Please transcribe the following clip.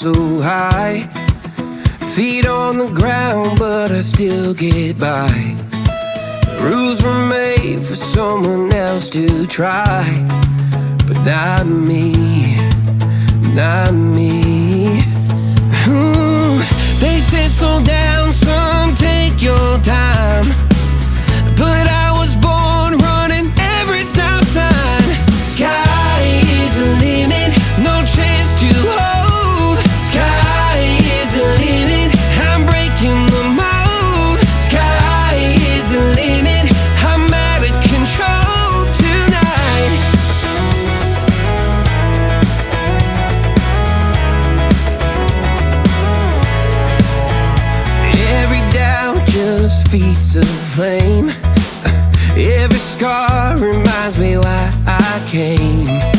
so high. Feet on the ground, but I still get by. Rules were made for someone else to try, but not me, not me. They said slow down, son, take your time, but I was born running every stop sign. Sky is the limit, no chance to hold. Sky is the limit, I'm breaking the mold. Sky is the limit, I'm out of control tonight. Every doubt just feeds the flame. Every scar reminds me why I came.